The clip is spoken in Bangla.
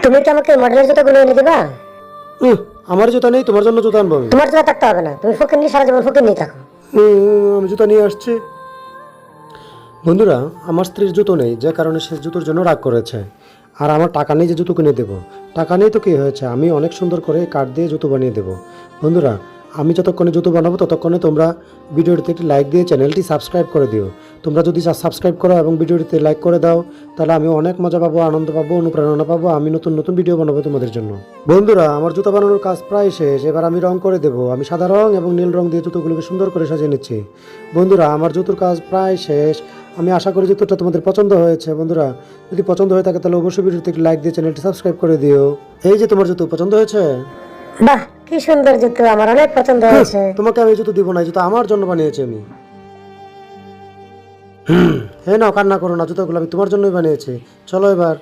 তুমি কি আমাকে মডেলের জুতোগুলো এনে দিবা? আমার জুতা নেই, তোমার জন্য জুতা আনবো আমি। তোমার জুতা থাকতে হবে না, তুমি ফকিন্নি, সারা জীবন ফকিন্নি থাকো। আমি জুতা নিয়ে আসছি। বন্ধুরা, আমার স্ত্রীর জুতো নেই, যে কারণে সে জুতোর জন্য রাগ করেছে। আর আমার টাকা নেই যে জুতো কিনে দেবো। টাকা নেই তো কী হয়েছে, আমি অনেক সুন্দর করে কাঠ দিয়ে জুতো বানিয়ে দেবো। বন্ধুরা, আমি যতক্ষণে জুতো বানাবো ততক্ষণে তোমরা ভিডিওটিতে একটি লাইক দিয়ে চ্যানেলটি সাবস্ক্রাইব করে দিও। তোমরা যদি সাবস্ক্রাইব করো এবং ভিডিওটিতে লাইক করে দাও, তাহলে আমি অনেক মজা পাবো, আনন্দ পাবো, অনুপ্রেরণা পাবো, আমি নতুন নতুন ভিডিও বানাবো তোমাদের জন্য। বন্ধুরা, আমার জুতো বানানোর কাজ প্রায় শেষ। এবার আমি রং করে দেবো। আমি সাদা রং এবং নীল রং দিয়ে জুতোগুলোকে সুন্দর করে সাজিয়ে নিচ্ছি। বন্ধুরা, আমার জুতোর কাজ প্রায় শেষ। আমি আশা করি জুতোটা তোমাদের পছন্দ হয়েছে। বন্ধুরা, যদি পছন্দ হয়ে থাকে তাহলে অবশ্যই ভিডিওতে একটি লাইক দিয়ে চ্যানেলটি সাবস্ক্রাইব করে দিও। এই যে তোমার জুতো পছন্দ হয়েছে? বাহ, কি সুন্দর জুতো, আমার অনেক পছন্দ হয়েছে। তোমাকে আমি জুতো দিব না, এই জুতো আমার জন্য বানিয়েছি আমি। হে নাও, কান্না করো না, জুতোগুলো আমি তোমার জন্যই বানিয়েছি। চলো এবার।